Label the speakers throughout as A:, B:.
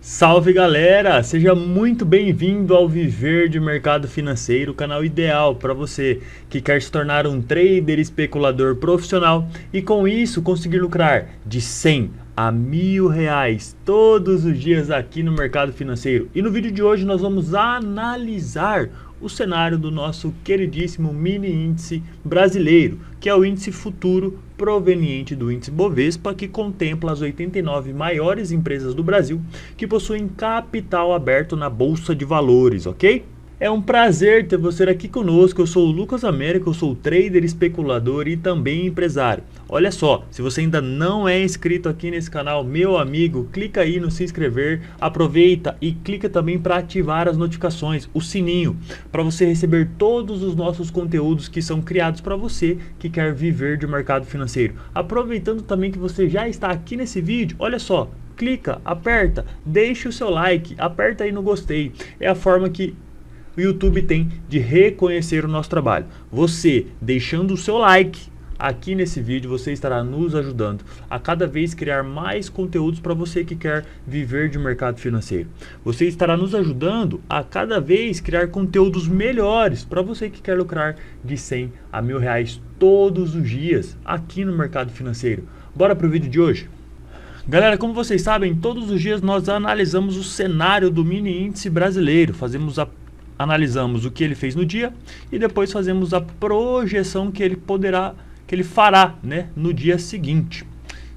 A: Salve galera, seja muito bem-vindo ao Viver de Mercado Financeiro, o canal ideal para você que quer se tornar um trader especulador profissional e com isso conseguir lucrar de 100 a R$ 1.000 todos os dias aqui no mercado financeiro. E no vídeo de hoje nós vamos analisar o cenário do nosso queridíssimo mini índice brasileiro, que é o índice futuro proveniente do índice Bovespa, que contempla as 89 maiores empresas do Brasil que possuem capital aberto na Bolsa de Valores, ok? É um prazer ter você aqui conosco. Eu sou o Lucas Américo, eu sou trader, especulador e também empresário. Olha só, se você ainda não é inscrito aqui nesse canal, meu amigo, clica aí no se inscrever, aproveita e clica também para ativar as notificações, o sininho, para você receber todos os nossos conteúdos que são criados para você que quer viver de mercado financeiro. Aproveitando também que você já está aqui nesse vídeo, olha só, clica, aperta, deixa o seu like, aperta aí no gostei. É a forma que o YouTube tem de reconhecer o nosso trabalho. Você deixando o seu like aqui nesse vídeo, você estará nos ajudando a cada vez criar mais conteúdos para você que quer viver de mercado financeiro. Você estará nos ajudando a cada vez criar conteúdos melhores para você que quer lucrar de 100 a R$ 1.000 todos os dias aqui no mercado financeiro. Bora para o vídeo de hoje? Galera, como vocês sabem, todos os dias nós analisamos o cenário do mini índice brasileiro, analisamos o que ele fez no dia e depois fazemos a projeção que ele fará, né, no dia seguinte.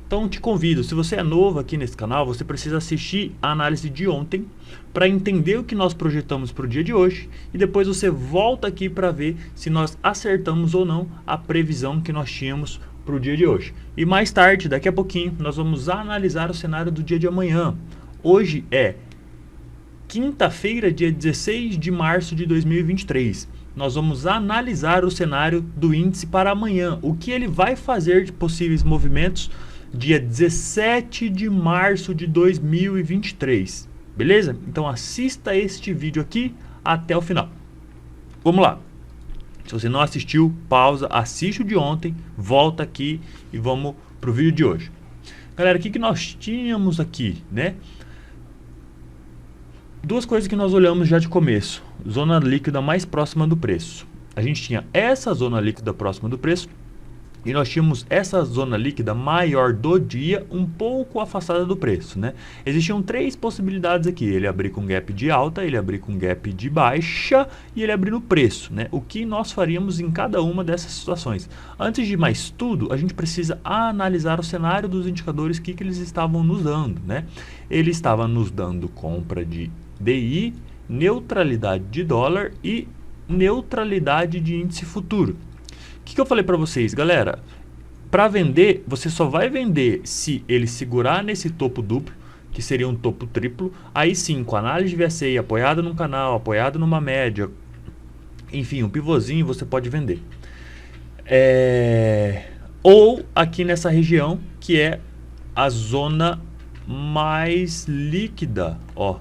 A: Então te convido, se você é novo aqui nesse canal, você precisa assistir a análise de ontem para entender o que nós projetamos para o dia de hoje e depois você volta aqui para ver se nós acertamos ou não a previsão que nós tínhamos para o dia de hoje. E mais tarde, daqui a pouquinho, nós vamos analisar o cenário do dia de amanhã. Hoje é quinta-feira, dia 16 de março de 2023. Nós vamos analisar o cenário do índice para amanhã. O que ele vai fazer de possíveis movimentos dia 17 de março de 2023. Beleza? Então assista este vídeo aqui até o final. Vamos lá. Se você não assistiu, pausa, assiste o de ontem, volta aqui e vamos para o vídeo de hoje. Galera, o que nós tínhamos aqui, né? Duas coisas que nós olhamos já de começo. Zona líquida mais próxima do preço. A gente tinha essa zona líquida próxima do preço e nós tínhamos essa zona líquida maior do dia um pouco afastada do preço, né? Existiam três possibilidades aqui. Ele abrir com gap de alta, ele abrir com gap de baixa e ele abrir no preço, né? O que nós faríamos em cada uma dessas situações? Antes de mais tudo, a gente precisa analisar o cenário dos indicadores que eles estavam nos dando, né? Ele estava nos dando compra de DI, neutralidade de dólar e neutralidade de índice futuro. O que eu falei para vocês, galera? Para vender, você só vai vender se ele segurar nesse topo duplo, que seria um topo triplo. Aí sim, com análise de VSA apoiada num canal, apoiado numa média, enfim, um pivôzinho, você pode vender. Ou aqui nessa região, que é a zona mais líquida, ó,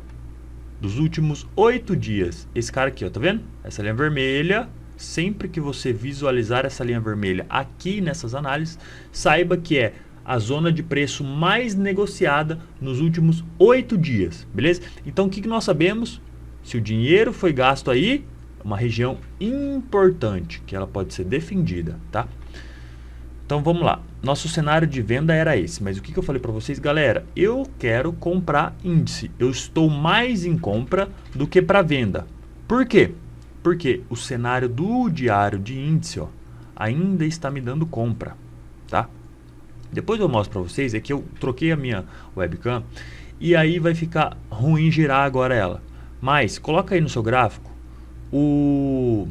A: dos últimos 8 dias. Esse cara aqui, ó, tá vendo? Essa linha vermelha, sempre que você visualizar essa linha vermelha aqui nessas análises, saiba que é a zona de preço mais negociada nos últimos 8 dias, beleza? Então o que nós sabemos? Se o dinheiro foi gasto aí, uma região importante, que ela pode ser defendida, tá? Então vamos lá, nosso cenário de venda era esse, mas o que eu falei para vocês, galera? Eu quero comprar índice, eu estou mais em compra do que para venda. Por quê? Porque o cenário do diário de índice, ó, ainda está me dando compra, tá? Depois eu mostro para vocês, é que eu troquei a minha webcam e aí vai ficar ruim girar agora ela. Mas coloca aí no seu gráfico o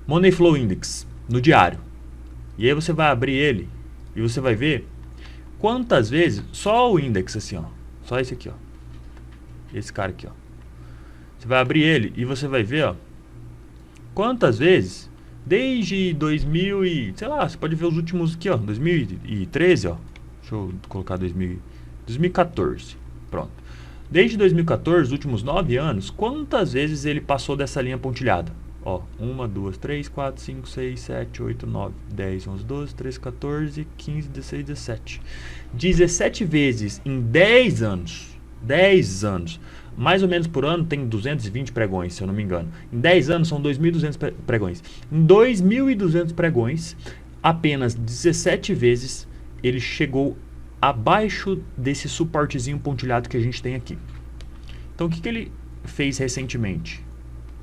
A: Money Flow Index no diário. E aí você vai abrir ele e você vai ver quantas vezes, só o index assim, ó, só esse aqui, ó, esse cara aqui, ó. Você vai abrir ele e você vai ver, ó, quantas vezes desde 2000 e, sei lá, você pode ver os últimos aqui, ó, 2013, ó. Deixa eu colocar 2014. Pronto. Desde 2014, os últimos 9 anos, quantas vezes ele passou dessa linha pontilhada? Ó, 1, 2, 3, 4, 5, 6, 7, 8, 9, 10, 11, 12, 13, 14, 15, 16, 17. 17 vezes em 10 anos. 10 anos. Mais ou menos por ano tem 220 pregões, se eu não me engano. Em 10 anos são 2.200 pregões. Em 2.200 pregões, apenas 17 vezes ele chegou abaixo desse suportezinho pontilhado que a gente tem aqui. Então o que ele fez recentemente?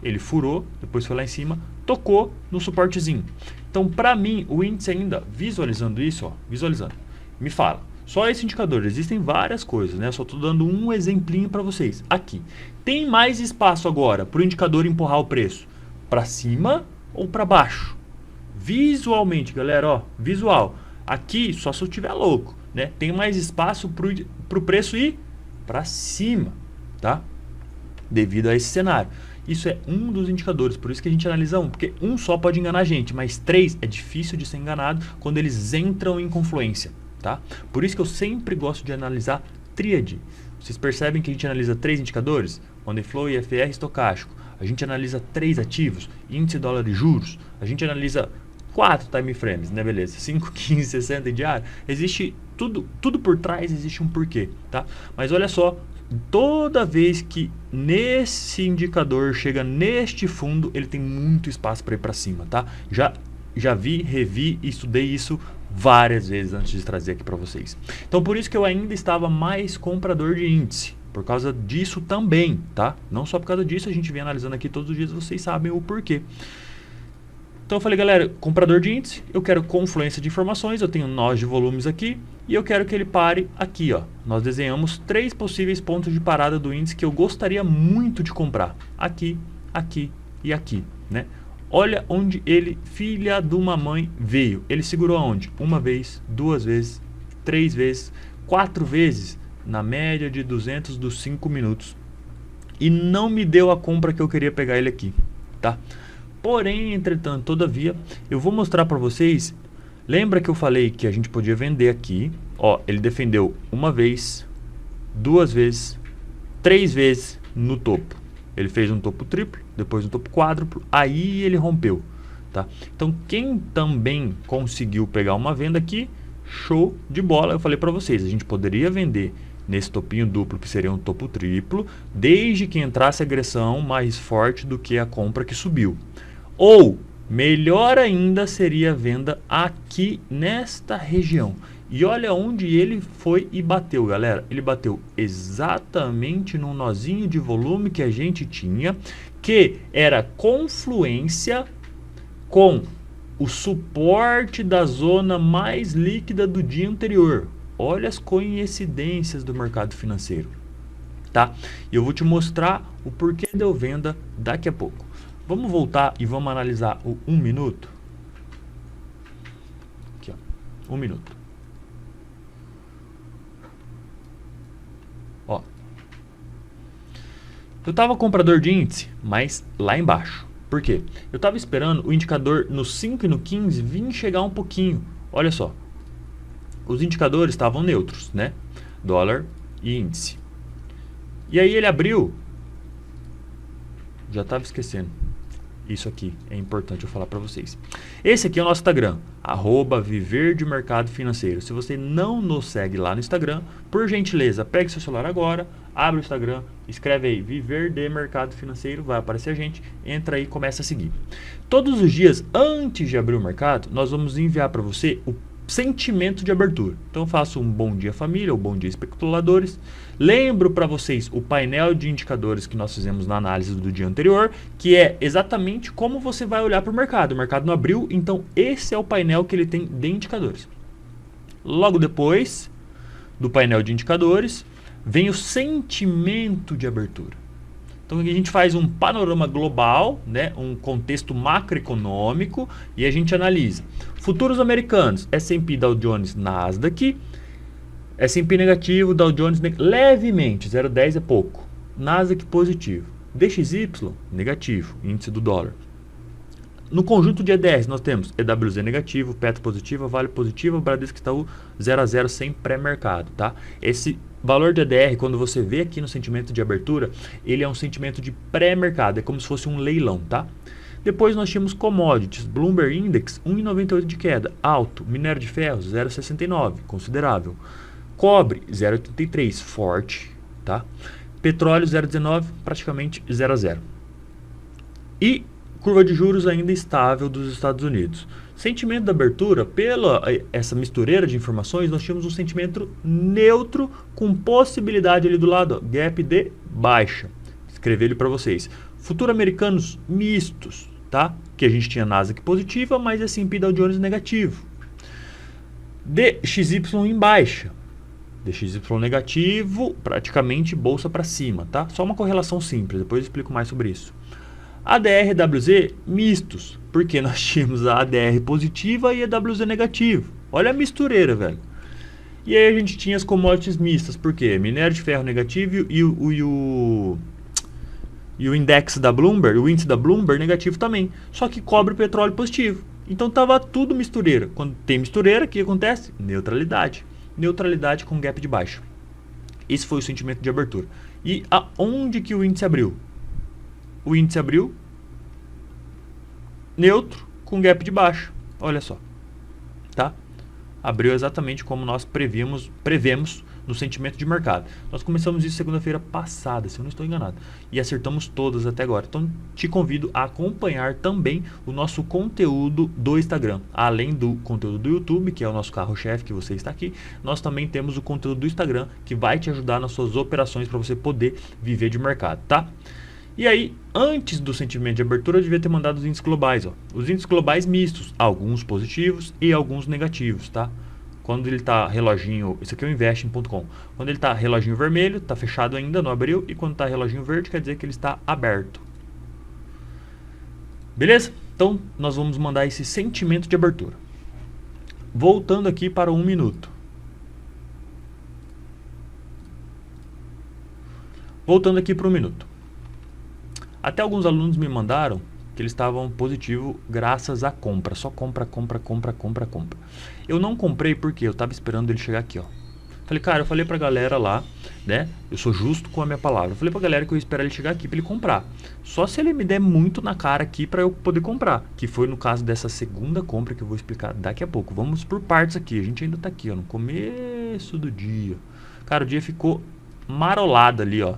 A: Ele furou, depois foi lá em cima, tocou no suportezinho. Então, para mim, o índice ainda, visualizando isso, ó, visualizando, me fala, só esse indicador, existem várias coisas, né? Só estou dando um exemplinho para vocês. Aqui, tem mais espaço agora para o indicador empurrar o preço? Para cima ou para baixo? Visualmente, galera, ó, visual. Aqui, só se eu estiver louco, né? Tem mais espaço para o preço ir para cima, tá? Devido a esse cenário. Isso é um dos indicadores, por isso que a gente analisa um, porque um só pode enganar a gente, mas 3 é difícil de ser enganado quando eles entram em confluência, tá? Por isso que eu sempre gosto de analisar tríade. Vocês percebem que a gente analisa 3 indicadores? Money Flow, IFR, estocástico. A gente analisa 3 ativos, índice, dólar e juros. A gente analisa 4 time frames, né, beleza? 5, 15, 60 e diário. Existe tudo por trás, existe um porquê, tá? Mas olha só, toda vez que nesse indicador chega neste fundo, ele tem muito espaço para ir para cima, tá? Já vi, revi e estudei isso várias vezes antes de trazer aqui para vocês. Então por isso que eu ainda estava mais comprador de índice, por causa disso também, tá? Não só por causa disso, a gente vem analisando aqui todos os dias, vocês sabem o porquê. Então eu falei, galera, comprador de índice, eu quero confluência de informações, eu tenho nós de volumes aqui, e eu quero que ele pare aqui, ó. Nós desenhamos 3 possíveis pontos de parada do índice que eu gostaria muito de comprar. Aqui, aqui e aqui, né? Olha onde ele, filha de uma mãe, veio. Ele segurou aonde? 1 vez, 2 vezes, 3 vezes, 4 vezes, na média de 200 dos 5 minutos. E não me deu a compra que eu queria pegar ele aqui, tá? Porém, entretanto, todavia, eu vou mostrar para vocês. Lembra que eu falei que a gente podia vender aqui? Ó, ele defendeu 1 vez, 2 vezes, 3 vezes no topo. Ele fez um topo triplo, depois um topo quádruplo, aí ele rompeu, tá? Então, quem também conseguiu pegar uma venda aqui, show de bola. Eu falei para vocês, a gente poderia vender nesse topinho duplo, que seria um topo triplo, desde que entrasse agressão mais forte do que a compra que subiu. Ou, melhor ainda, seria a venda aqui nesta região. E olha onde ele foi e bateu, galera. Ele bateu exatamente no nozinho de volume que a gente tinha, que era confluência com o suporte da zona mais líquida do dia anterior. Olha as coincidências do mercado financeiro, tá? E eu vou te mostrar o porquê deu venda daqui a pouco. Vamos voltar e vamos analisar o 1 minuto. Aqui, ó, 1 minuto. Ó, eu tava comprador de índice, mas lá embaixo. Por quê? Eu tava esperando o indicador no 5 e no 15 vir chegar um pouquinho. Olha só. Os indicadores estavam neutros, né? Dólar e índice. E aí ele abriu. Já estava esquecendo. Isso aqui é importante eu falar para vocês. Esse aqui é o nosso Instagram, @viverdemercadofinanceiro. Se você não nos segue lá no Instagram, por gentileza, pegue seu celular agora, abre o Instagram, escreve aí Viver de Mercado Financeiro, vai aparecer a gente, entra aí e começa a seguir. Todos os dias, antes de abrir o mercado, nós vamos enviar para você o sentimento de abertura. Então eu faço um bom dia família, ou bom dia especuladores. Lembro para vocês o painel de indicadores que nós fizemos na análise do dia anterior, que é exatamente como você vai olhar para o mercado. O mercado não abriu, então esse é o painel que ele tem de indicadores. Logo depois do painel de indicadores, vem o sentimento de abertura. Então aqui a gente faz um panorama global, né, um contexto macroeconômico, e a gente analisa futuros americanos, S&P, Dow Jones, Nasdaq, S&P negativo, Dow Jones levemente, 0,10 é pouco, Nasdaq positivo, DXY negativo, índice do dólar. No conjunto de EDRs nós temos EWZ negativo, Petro positiva, Vale positiva, Bradesco Itaú 0 a 0 sem pré-mercado, tá? Esse valor de EDR, quando você vê aqui no sentimento de abertura, ele é um sentimento de pré-mercado, é como se fosse um leilão, tá? Depois nós tínhamos commodities, Bloomberg Index 1,98 de queda, alto, minério de ferro 0,69, considerável, cobre 0,83, forte, tá? Petróleo 0,19, praticamente 0 a 0. E curva de juros ainda estável dos Estados Unidos. Sentimento da abertura, pela essa mistureira de informações, nós tínhamos um sentimento neutro com possibilidade ali do lado, ó, gap de baixa. Escrevi ele para vocês. Futuro americanos mistos, tá? Que a gente tinha Nasdaq positiva, mas S&P Dow Jones negativo. DXY em baixa. DXY negativo, praticamente bolsa para cima, tá? Só uma correlação simples, depois eu explico mais sobre isso. ADR e WZ mistos, porque nós tínhamos a ADR positiva e a WZ negativo. Olha a mistureira, velho. E aí a gente tinha as commodities mistas, porque minério de ferro negativo e o index da Bloomberg, o índice da Bloomberg negativo também. Só que cobre e petróleo positivo. Então tava tudo mistureira. Quando tem mistureira, o que acontece? Neutralidade. Neutralidade com gap de baixa. Esse foi o sentimento de abertura. E aonde que o índice abriu? O índice abriu neutro com gap de baixa. Olha só, tá? Abriu exatamente como nós prevemos no sentimento de mercado. Nós começamos isso segunda-feira passada, se eu não estou enganado, e acertamos todas até agora. Então te convido a acompanhar também o nosso conteúdo do Instagram. Além do conteúdo do YouTube, que é o nosso carro-chefe que você está aqui, nós também temos o conteúdo do Instagram, que vai te ajudar nas suas operações para você poder viver de mercado, tá? E aí, antes do sentimento de abertura, eu devia ter mandado os índices globais. Ó. Os índices globais mistos, alguns positivos e alguns negativos, tá? Quando ele está reloginho, isso aqui é o investing.com. Quando ele está reloginho vermelho, está fechado ainda, não abriu. E quando está reloginho verde, quer dizer que ele está aberto. Beleza? Então, nós vamos mandar esse sentimento de abertura. Voltando aqui para 1 minuto. Voltando aqui para 1 minuto. Até alguns alunos me mandaram que eles estavam positivo graças à compra. Só compra. Eu não comprei porque eu estava esperando ele chegar aqui, ó. Falei, cara, eu falei pra galera lá, né? Eu sou justo com a minha palavra. Eu falei pra galera que eu ia esperar ele chegar aqui pra ele comprar. Só se ele me der muito na cara aqui pra eu poder comprar. Que foi no caso dessa segunda compra que eu vou explicar daqui a pouco. Vamos por partes aqui. A gente ainda tá aqui, ó, no começo do dia. Cara, o dia ficou marolado ali, ó.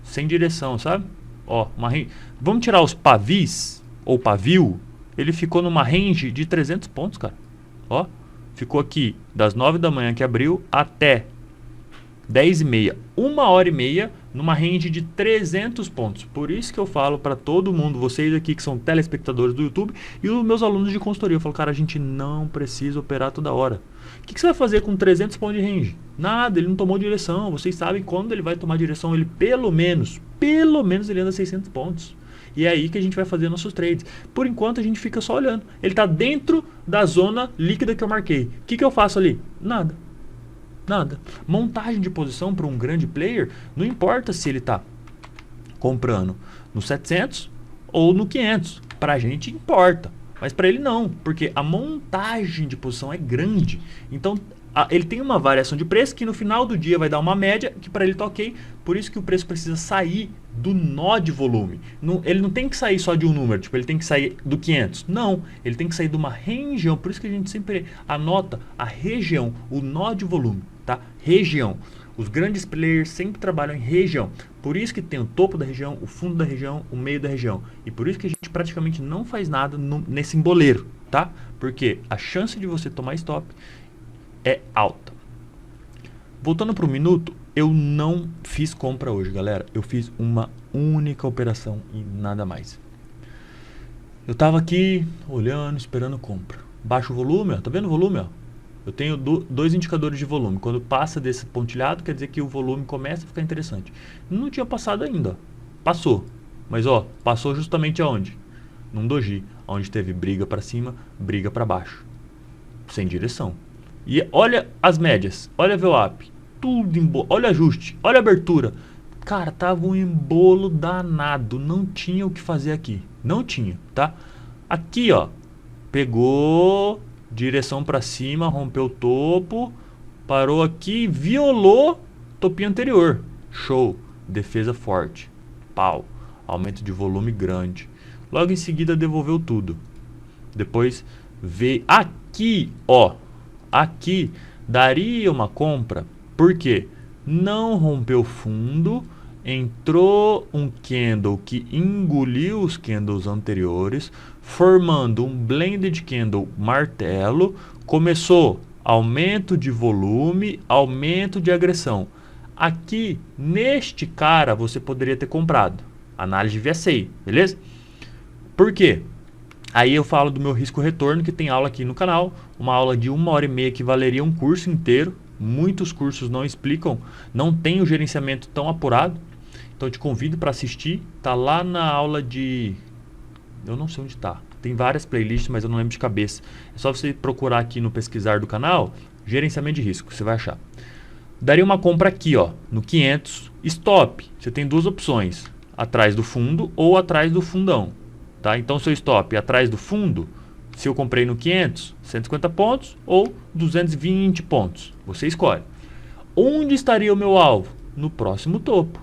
A: Sem direção, sabe? Ó, vamos tirar os pavis ou pavio. Ele ficou numa range de 300 pontos, cara. Ó, ficou aqui das 9 da manhã que abriu até 10h30, 1h30 numa range de 300 pontos. Por isso que eu falo para todo mundo, vocês aqui que são telespectadores do YouTube e os meus alunos de consultoria, eu falo, cara, a gente não precisa operar toda hora. O que você vai fazer com 300 pontos de range? Nada, ele não tomou direção. Vocês sabem quando ele vai tomar direção, ele pelo menos ele anda 600 pontos. E é aí que a gente vai fazer nossos trades. Por enquanto a gente fica só olhando. Ele está dentro da zona líquida que eu marquei. O que eu faço ali? Nada. Montagem de posição para um grande player, não importa se ele está comprando no 700 ou no 500. Para a gente importa. Mas para ele não, porque a montagem de posição é grande. Então ele tem uma variação de preço que no final do dia vai dar uma média que para ele tá ok. Por isso que o preço precisa sair do nó de volume. Ele não tem que sair só de um número, tipo, ele tem que sair do 500. Não, ele tem que sair de uma região. Por isso que a gente sempre anota a região, o nó de volume, tá? Região. Os grandes players sempre trabalham em região. Por isso que tem o topo da região, o fundo da região, o meio da região. E por isso que a gente praticamente não faz nada nesse emboleiro, tá? Porque a chance de você tomar stop é alta. Voltando para o minuto, eu não fiz compra hoje, galera. Eu fiz uma única operação e nada mais. Eu tava aqui olhando, esperando compra. Baixa o volume, ó. Tá vendo o volume, ó? Eu tenho dois indicadores de volume. Quando passa desse pontilhado, quer dizer que o volume começa a ficar interessante. Não tinha passado ainda, ó. Passou. Mas, ó, passou justamente aonde? Num doji, onde teve briga para cima, briga para baixo. Sem direção. E olha as médias, olha a VWAP, tudo em bolo, olha ajuste, olha a abertura. Cara, tava um embolo danado, não tinha o que fazer aqui, não tinha, tá? Aqui, ó, pegou direção para cima, rompeu o topo, parou aqui, violou topinho anterior. Show, defesa forte, pau, aumento de volume grande. Logo em seguida devolveu tudo. Depois veio aqui, ó. Aqui daria uma compra, por quê? não rompeu fundo, entrou um candle que engoliu os candles anteriores, formando um blended candle martelo, começou aumento de volume, aumento de agressão. Aqui, neste cara, você poderia ter comprado. Análise de VSA, beleza? Por quê? Aí eu falo do meu risco retorno, que tem aula aqui no canal, uma aula de 1h30 que valeria um curso inteiro. Muitos cursos não explicam, não tem o gerenciamento tão apurado. Então eu te convido para assistir, tá lá na aula de... eu não sei onde tá. Tem várias playlists, mas eu não lembro de cabeça. É só você procurar aqui no pesquisar do canal, gerenciamento de risco, você vai achar. Daria uma compra aqui, ó, no 500, stop. Você tem duas opções, atrás do fundo ou atrás do fundão, tá? Então seu stop atrás do fundo, se eu comprei no 500, 150 pontos ou 220 pontos, você escolhe. Onde estaria o meu alvo? No próximo topo.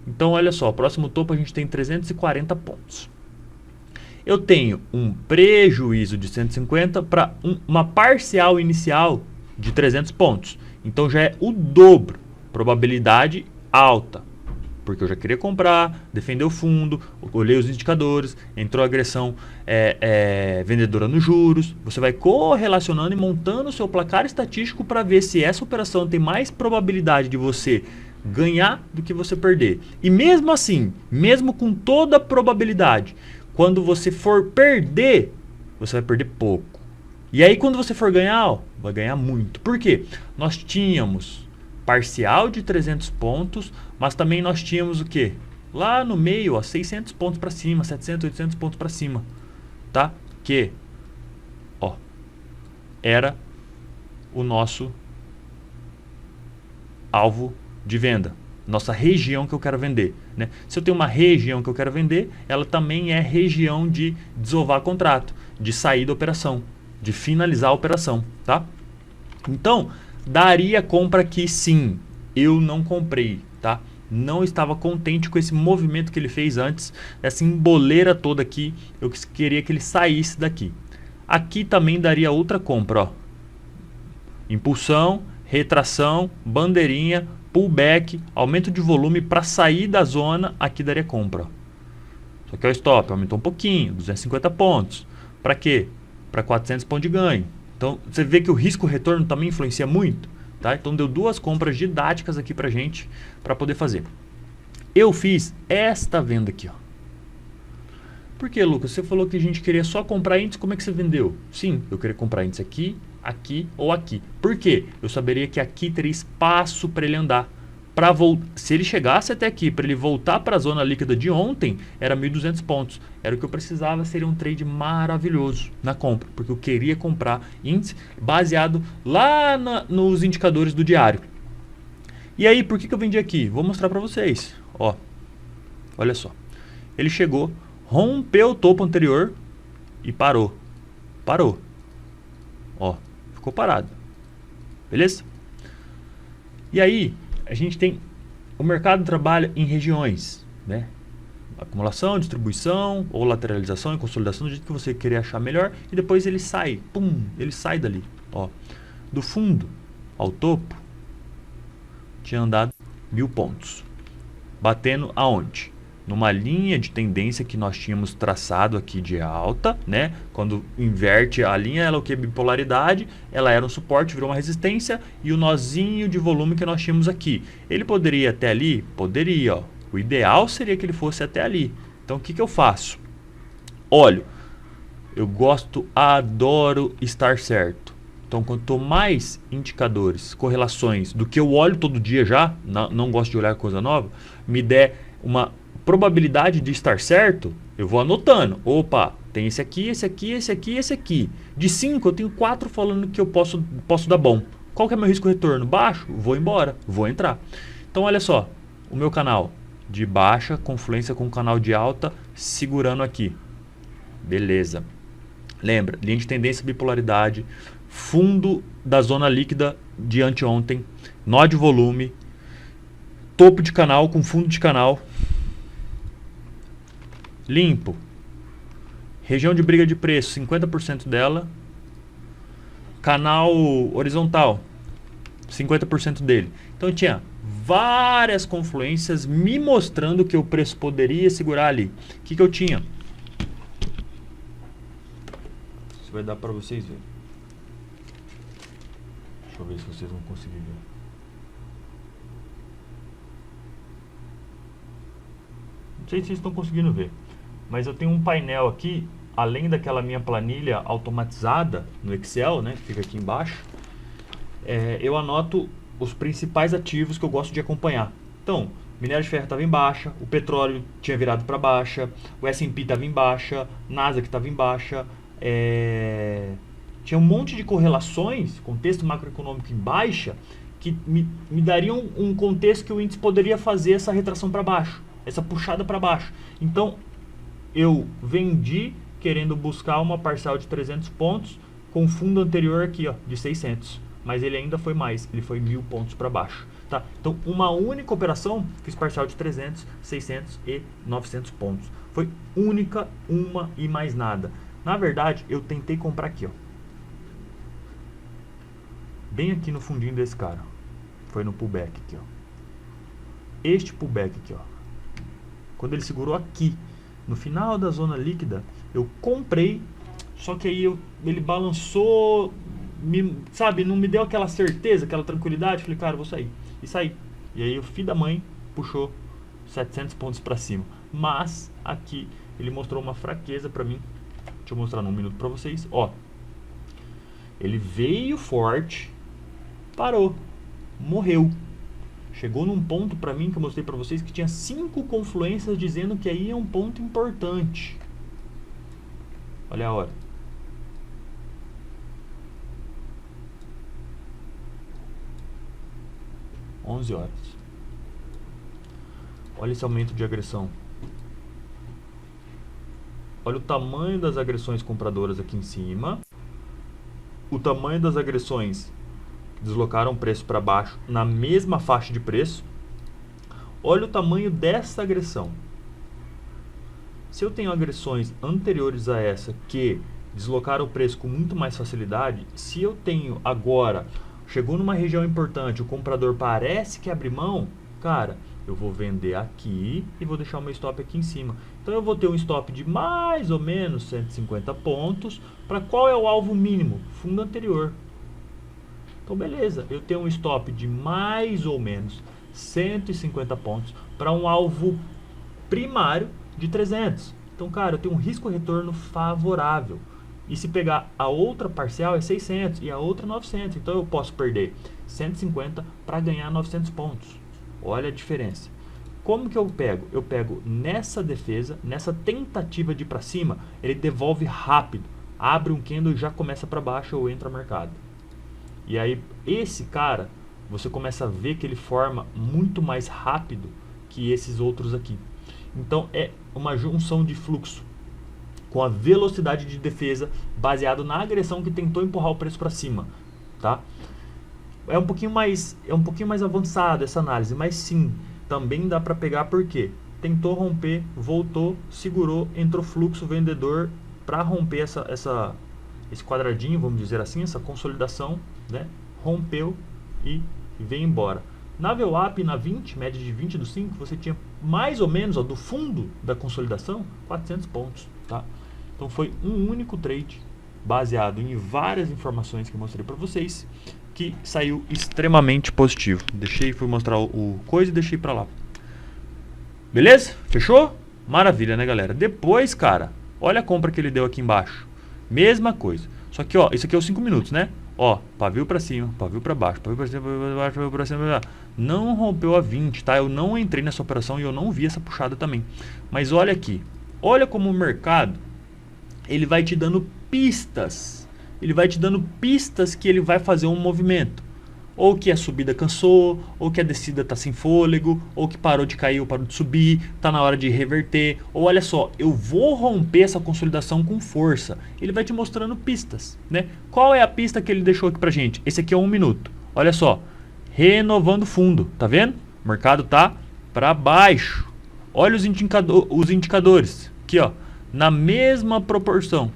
A: Então olha só, próximo topo a gente tem 340 pontos. Eu tenho um prejuízo de 150 para uma parcial inicial de 300 pontos. Então já é o dobro, probabilidade alta, porque eu já queria comprar, defender o fundo, olhei os indicadores, entrou agressão vendedora nos juros. Você vai correlacionando e montando o seu placar estatístico para ver se essa operação tem mais probabilidade de você ganhar do que você perder. E mesmo assim, mesmo com toda a probabilidade, quando você for perder, você vai perder pouco. E aí quando você for ganhar, ó, vai ganhar muito. Por quê? Nós tínhamos parcial de 300 pontos, mas também nós tínhamos o quê? Lá no meio, ó, 600 pontos para cima, 700, 800 pontos para cima, tá? Que, ó, era o nosso alvo de venda, nossa região que eu quero vender, né? Se eu tenho uma região que eu quero vender, ela também é região de desovar contrato, de sair da operação, de finalizar a operação, tá? Então, daria compra aqui sim. Eu não comprei, tá? Não estava contente com esse movimento que ele fez antes, essa emboleira toda aqui. Eu queria que ele saísse daqui. Aqui também daria outra compra, ó. Impulsão, retração, bandeirinha, pullback, aumento de volume para sair da zona, aqui daria compra. Ó. Só que é o stop, aumentou um pouquinho, 250 pontos. Para quê? Para 400 pontos de ganho. Então, você vê que o risco-retorno também influencia muito, tá? Então, deu duas compras didáticas aqui pra gente, para poder fazer. Eu fiz esta venda aqui, ó. Por que, Lucas? Você falou que a gente queria só comprar índice, como é que você vendeu? Sim, eu queria comprar índice aqui, aqui ou aqui. Por quê? Eu saberia que aqui teria espaço para ele andar. Se ele chegasse até aqui, para ele voltar para a zona líquida de ontem, era 1.200 pontos. Era o que eu precisava, seria um trade maravilhoso na compra, porque eu queria comprar índice baseado lá nos indicadores do diário. E aí, por que eu vendi aqui? Vou mostrar para vocês. Ó, olha só. Ele chegou, rompeu o topo anterior e parou. Parou. Ó, ficou parado. Beleza? E aí, a gente tem... O mercado trabalha em regiões, né? Acumulação, distribuição, ou lateralização e consolidação, do jeito que você querer achar melhor. E depois ele sai. Pum! Ele sai dali. Ó, do fundo ao topo, tinha andado 1.000 pontos. Batendo aonde? Numa linha de tendência que nós tínhamos traçado aqui de alta, né? Quando inverte a linha, ela é o que? Bipolaridade, ela era um suporte, virou uma resistência, e o nozinho de volume que nós tínhamos aqui. Ele poderia ir até ali? Poderia, ó. O ideal seria que ele fosse até ali. Então o que eu faço? Olho, eu adoro estar certo. Então quanto mais indicadores, correlações do que eu olho todo dia já, não gosto de olhar coisa nova, me der uma probabilidade de estar certo, eu vou anotando. Opa, tem esse aqui, esse aqui, esse aqui, esse aqui. De 5 eu tenho 4 falando que eu posso dar bom. Qual que é meu risco retorno? Baixo? Vou embora, vou entrar. Então olha só, o meu canal de baixa confluência com o canal de alta segurando aqui. Beleza. Lembra, linha de tendência, bipolaridade, fundo da zona líquida de anteontem, nó de volume, topo de canal com fundo de canal, limpo, região de briga de preço, 50% dela, canal horizontal, 50% dele. Então tinha várias confluências me mostrando que o preço poderia segurar ali. O que eu tinha? Isso vai dar para vocês verem. Deixa eu ver se vocês vão conseguir ver. Não sei se vocês estão conseguindo ver, mas eu tenho um painel aqui, além daquela minha planilha automatizada no Excel, né, que fica aqui embaixo. Eu anoto os principais ativos que eu gosto de acompanhar. Então, minério de ferro estava em baixa, o petróleo tinha virado para baixa, o S&P estava em baixa, Nasdaq estava em baixa, tinha um monte de correlações, contexto macroeconômico em baixa, que me dariam um contexto que o índice poderia fazer essa retração para baixo, essa puxada para baixo. Então, eu vendi querendo buscar uma parcial de 300 pontos com o fundo anterior aqui, ó, de 600. Mas ele ainda foi mais, ele foi 1000 pontos para baixo. Tá? Então, uma única operação, fiz parcial de 300, 600 e 900 pontos. Foi única, uma e mais nada. Na verdade, eu tentei comprar aqui, ó. Bem aqui no fundinho desse cara. Foi no pullback aqui, ó. Este pullback aqui, ó. Quando ele segurou aqui, no final da zona líquida, eu comprei, só que aí ele balançou, sabe, não me deu aquela certeza, aquela tranquilidade. Falei, cara, eu vou sair. E saí. E aí o filho da mãe puxou 700 pontos para cima. Mas aqui ele mostrou uma fraqueza para mim. Deixa eu mostrar num minuto para vocês. Ó, ele veio forte, parou, morreu. Chegou num ponto para mim que eu mostrei para vocês que tinha 5 confluências dizendo que aí é um ponto importante. Olha a hora. (11 horas). Olha esse aumento de agressão. Olha o tamanho das agressões compradoras aqui em cima. O tamanho das agressões que deslocaram o preço para baixo na mesma faixa de preço. Olha o tamanho dessa agressão. Se eu tenho agressões anteriores a essa que deslocaram o preço com muito mais facilidade, se eu tenho agora, chegou numa região importante, o comprador parece que abre mão, cara, eu vou vender aqui e vou deixar o meu stop aqui em cima. Então eu vou ter um stop de mais ou menos 150 pontos. Para qual é o alvo mínimo? Fundo anterior. Então beleza, eu tenho um stop de mais ou menos 150 pontos para um alvo primário de 300. Então, cara, eu tenho um risco-retorno favorável. E se pegar a outra parcial é 600 e a outra 900. Então eu posso perder 150 para ganhar 900 pontos. Olha a diferença. Como que eu pego? Eu pego nessa defesa, nessa tentativa de ir para cima, ele devolve rápido. Abre um candle e já começa para baixo ou entra no mercado. E aí esse cara, você começa a ver que ele forma muito mais rápido que esses outros aqui. Então é uma junção de fluxo com a velocidade de defesa baseado na agressão que tentou empurrar o preço para cima, tá? É um pouquinho mais avançado essa análise, mas sim, também dá para pegar porque tentou romper, voltou, segurou, entrou fluxo vendedor para romper esse quadradinho, vamos dizer assim, essa consolidação, né? Rompeu e veio embora. Na VWAP, na 20, média de 20 do 5, você tinha mais ou menos, ó, do fundo da consolidação, 400 pontos, tá? Então foi um único trade baseado em várias informações que eu mostrei para vocês, que saiu extremamente positivo. Fui mostrar o coisa e deixei para lá. Beleza? Fechou? Maravilha, né, galera? Depois, cara, olha a compra que ele deu aqui embaixo. Mesma coisa. Só que, ó, isso aqui é os 5 minutos, né? Ó, pavio para cima, pavio para baixo, pavio para cima, pavio para baixo, pavio para cima, pavio pra baixo. Não rompeu a 20, tá? Eu não entrei nessa operação e eu não vi essa puxada também. Mas olha aqui. Olha como o mercado, ele vai te dando pistas. Ele vai te dando pistas que ele vai fazer um movimento. Ou que a subida cansou, ou que a descida está sem fôlego, ou que parou de cair ou parou de subir, está na hora de reverter. Ou olha só, eu vou romper essa consolidação com força. Ele vai te mostrando pistas, né? Qual é a pista que ele deixou aqui pra gente? Esse aqui é 1 minuto. Olha só, renovando fundo, tá vendo? O mercado tá para baixo. Olha os indicadores, aqui ó, na mesma proporção.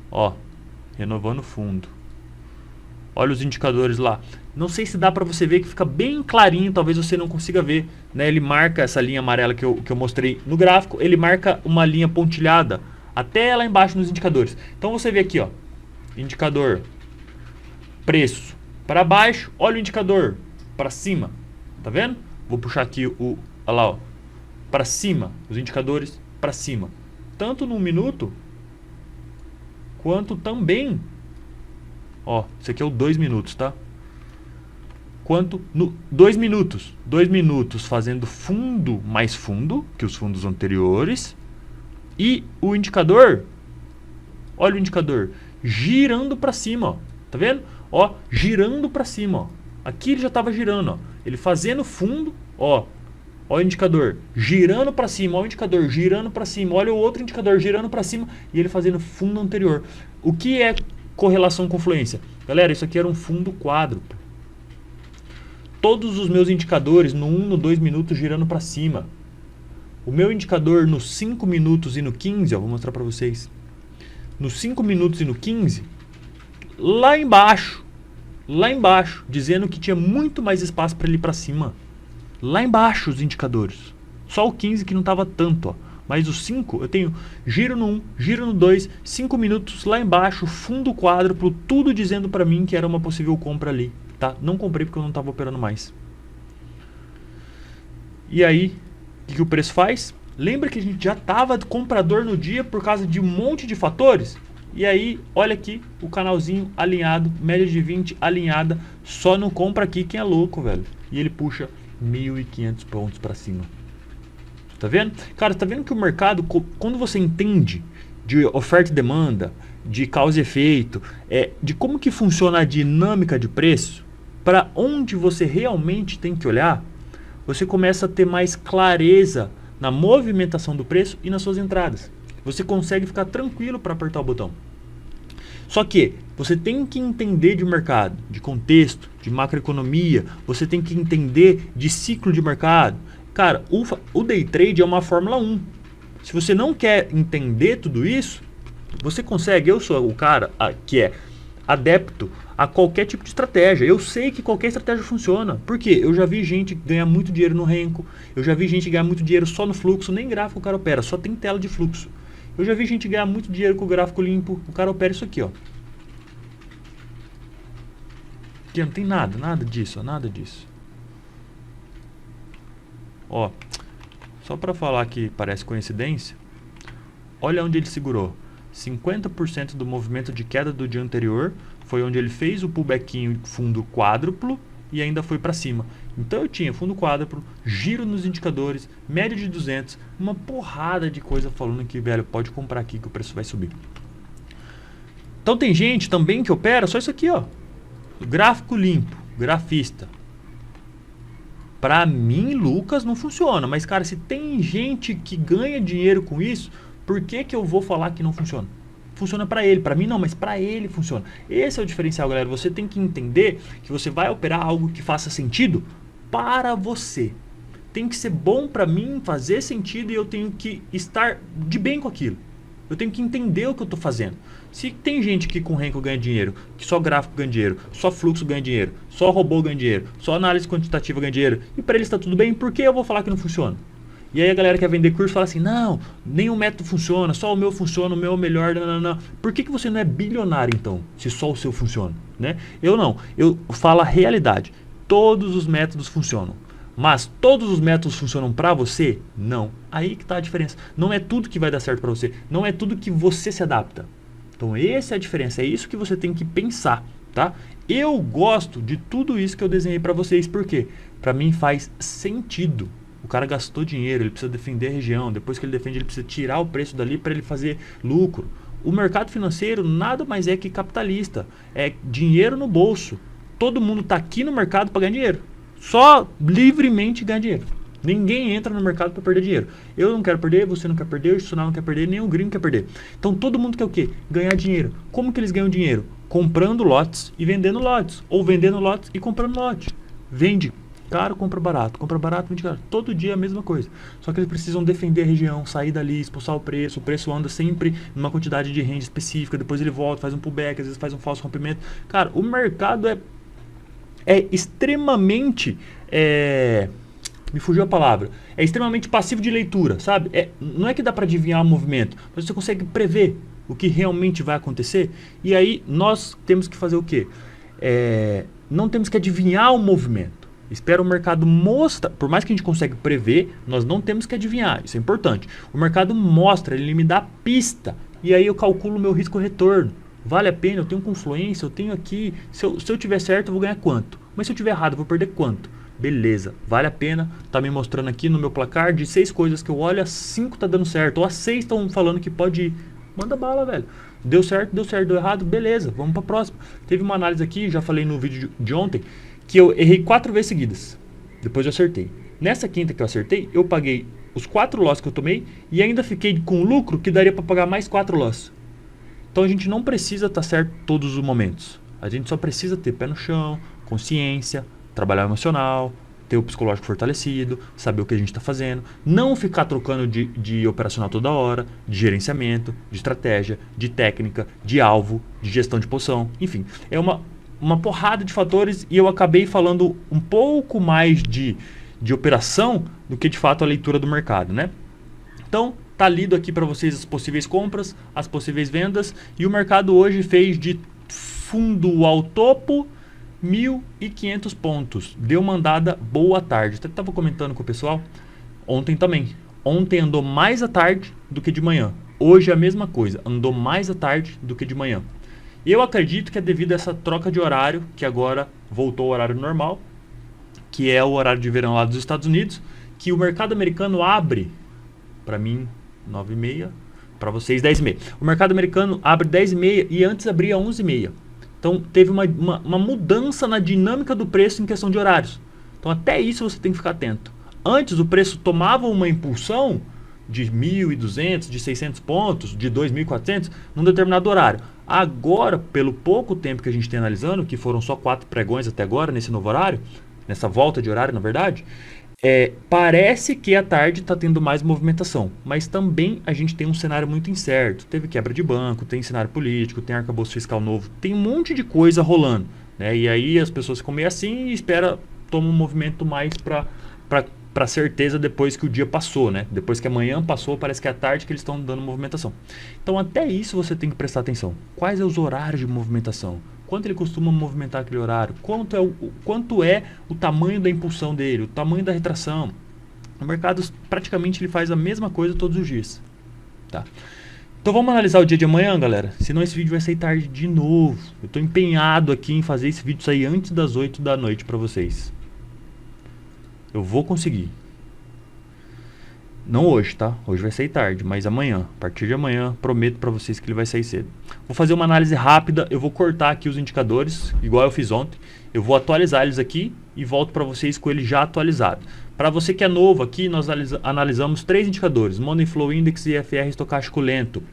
A: Ó, renovando fundo. Olha os indicadores lá. Não sei se dá para você ver, que fica bem clarinho, talvez você não consiga ver, né? Ele marca essa linha amarela que eu mostrei no gráfico, ele marca uma linha pontilhada até lá embaixo nos indicadores. Então você vê aqui, ó, indicador preço para baixo, olha o indicador para cima, tá vendo? Vou puxar aqui olha lá, ó, para cima, os indicadores para cima, tanto no minuto quanto também, ó, isso aqui é o 2 minutos, tá? Quanto no 2 minutos. 2 minutos fazendo fundo mais fundo que os fundos anteriores. E o indicador, olha o indicador, girando para cima, ó. Tá vendo? Ó, girando para cima, ó. Aqui ele já estava girando, ó. Ele fazendo fundo, ó. Ó o indicador girando para cima, ó o indicador girando para cima, olha o outro indicador girando para cima e ele fazendo fundo anterior. O que é correlação com fluência? Galera, isso aqui era um fundo quádruplo. Todos os meus indicadores no 1, no 2 minutos girando para cima. O meu indicador no 5 minutos e no 15, ó, vou mostrar para vocês. No 5 minutos e no 15, lá embaixo, dizendo que tinha muito mais espaço para ele ir para cima. Lá embaixo os indicadores. Só o 15 que não estava tanto, ó. Mas o 5, eu tenho giro no 1, giro no 2, 5 minutos lá embaixo, fundo quádruplo, tudo dizendo para mim que era uma possível compra ali. Tá? Não comprei porque eu não estava operando mais. E aí, o que o preço faz? Lembra que a gente já estava comprador no dia por causa de um monte de fatores? E aí, olha aqui, o canalzinho alinhado, média de 20 alinhada, só não compra aqui quem é louco, velho. E ele puxa 1.500 pontos para cima. Tá vendo? Cara, tá vendo que o mercado, quando você entende de oferta e demanda, de causa e efeito, de como que funciona a dinâmica de preço, para onde você realmente tem que olhar, você começa a ter mais clareza na movimentação do preço e nas suas entradas. Você consegue ficar tranquilo para apertar o botão. Só que você tem que entender de mercado, de contexto, de macroeconomia, você tem que entender de ciclo de mercado. Cara, o day trade é uma Fórmula 1. Se você não quer entender tudo isso, você consegue. Eu sou o cara que é adepto a qualquer tipo de estratégia. Eu sei que qualquer estratégia funciona. Por quê? Eu já vi gente ganhar muito dinheiro no Renko. Eu já vi gente ganhar muito dinheiro só no fluxo. Nem gráfico o cara opera, só tem tela de fluxo. Eu já vi gente ganhar muito dinheiro com o gráfico limpo. O cara opera isso aqui, ó. Aqui não tem nada disso, ó, nada disso. Ó, só para falar que parece coincidência, olha onde ele segurou. 50% do movimento de queda do dia anterior foi onde ele fez o pullbackinho fundo quádruplo e ainda foi para cima. Então eu tinha fundo quádruplo, giro nos indicadores, média de 200, uma porrada de coisa falando que, velho, pode comprar aqui que o preço vai subir. Então tem gente também que opera só isso aqui, ó. Gráfico limpo, grafista. Pra mim, Lucas, não funciona. Mas, cara, se tem gente que ganha dinheiro com isso, por que que eu vou falar que não funciona? Funciona pra ele, pra mim não, mas pra ele funciona. Esse é o diferencial, galera. Você tem que entender que você vai operar algo que faça sentido para você. Tem que ser bom pra mim, fazer sentido, e eu tenho que estar de bem com aquilo. Eu tenho que entender o que eu tô fazendo. Se tem gente que com Renko ganha dinheiro, que só gráfico ganha dinheiro, só fluxo ganha dinheiro, só robô ganha dinheiro, só análise quantitativa ganha dinheiro, e para eles está tudo bem, por que eu vou falar que não funciona? E aí a galera quer vender curso e fala assim, não, nenhum método funciona, só o meu funciona, o meu é o melhor, não. Por que você não é bilionário então, se só o seu funciona? Né? Eu não, eu falo a realidade, todos os métodos funcionam. Mas todos os métodos funcionam para você? Não. Aí que está a diferença. Não é tudo que vai dar certo para você. Não é tudo que você se adapta. Então essa é a diferença. É isso que você tem que pensar, tá? Eu gosto de tudo isso que eu desenhei para vocês. Por quê? Para mim faz sentido. O cara gastou dinheiro, ele precisa defender a região. Depois que ele defende, ele precisa tirar o preço dali para ele fazer lucro. O mercado financeiro nada mais é que capitalista. É dinheiro no bolso. Todo mundo está aqui no mercado para ganhar dinheiro. Só livremente ganhar dinheiro. Ninguém entra no mercado para perder dinheiro. Eu não quero perder, você não quer perder, o institucional não quer perder, nem o gringo quer perder. Então todo mundo quer o quê? Ganhar dinheiro. Como que eles ganham dinheiro? Comprando lotes e vendendo lotes. Ou vendendo lotes e comprando lote. Vende caro, compra barato, vende caro. Todo dia é a mesma coisa. Só que eles precisam defender a região, sair dali, expulsar o preço anda sempre numa quantidade de range específica, depois ele volta, faz um pullback, às vezes faz um falso rompimento. Cara, o mercado é extremamente... me fugiu a palavra. É extremamente passivo de leitura, sabe? Não é que dá para adivinhar o movimento, mas você consegue prever o que realmente vai acontecer. E aí nós temos que fazer o quê? Não temos que adivinhar o movimento. Espera o mercado mostra, por mais que a gente consiga prever, nós não temos que adivinhar, isso é importante. O mercado mostra, ele me dá pista, e aí eu calculo o meu risco-retorno. Vale a pena, eu tenho confluência, eu tenho aqui, se eu tiver certo eu vou ganhar quanto? Mas se eu tiver errado eu vou perder quanto? Beleza, vale a pena, tá me mostrando aqui no meu placar de 6 coisas que eu olho, as 5 tá dando certo, ou as 6 estão falando que pode ir. Manda bala, velho. Deu certo, deu errado, beleza, vamos pra próxima. Teve uma análise aqui, já falei no vídeo de ontem, que eu errei 4 vezes seguidas. Depois eu acertei. Nessa quinta que eu acertei, eu paguei os 4 losses que eu tomei e ainda fiquei com lucro que daria para pagar mais 4 losses. Então a gente não precisa estar certo todos os momentos. A gente só precisa ter pé no chão, consciência, trabalhar emocional, ter o psicológico fortalecido, saber o que a gente está fazendo, não ficar trocando de operacional toda hora, de gerenciamento, de estratégia, de técnica, de alvo, de gestão de posição, enfim. É uma porrada de fatores e eu acabei falando um pouco mais de operação do que de fato a leitura do mercado, né? Então, tá lido aqui para vocês as possíveis compras, as possíveis vendas e o mercado hoje fez de fundo ao topo 1.500 pontos. Deu uma andada boa à tarde. Até estava comentando com o pessoal ontem também. Ontem andou mais à tarde do que de manhã. Hoje é a mesma coisa, andou mais à tarde do que de manhã. Eu acredito que é devido a essa troca de horário, que agora voltou ao horário normal, que é o horário de verão lá dos Estados Unidos, que o mercado americano abre, para mim, 9h30, para vocês 10h30. O mercado americano abre 10h30 e antes abria 11h30. Então teve uma mudança na dinâmica do preço em questão de horários. Então até isso você tem que ficar atento. Antes o preço tomava uma impulsão de 1.200, de 600 pontos, de 2.400 num determinado horário. Agora, pelo pouco tempo que a gente tem analisando, que foram só 4 pregões até agora nesse novo horário, nessa volta de horário na verdade, parece que à tarde está tendo mais movimentação, mas também a gente tem um cenário muito incerto. Teve quebra de banco, tem cenário político, tem arcabouço fiscal novo, tem um monte de coisa rolando, né? E aí as pessoas ficam meio assim e toma um movimento mais para certeza depois que o dia passou, né? Depois que amanhã passou, parece que é à tarde que eles estão dando movimentação. Então até isso você tem que prestar atenção. Quais são os horários de movimentação? Quanto ele costuma movimentar aquele horário? Quanto é o tamanho da impulsão dele? O tamanho da retração? O mercado praticamente ele faz a mesma coisa todos os dias. Tá? Então vamos analisar o dia de amanhã, galera? Senão esse vídeo vai sair tarde de novo. Eu estou empenhado aqui em fazer esse vídeo sair antes das 8 da noite para vocês. Eu vou conseguir. Não hoje, tá? Hoje vai sair tarde, mas amanhã, a partir de amanhã, prometo para vocês que ele vai sair cedo. Vou fazer uma análise rápida, eu vou cortar aqui os indicadores, igual eu fiz ontem. Eu vou atualizar eles aqui e volto para vocês com ele já atualizado. Para você que é novo aqui, nós analisamos 3 indicadores, Money Flow Index e FR estocástico lento.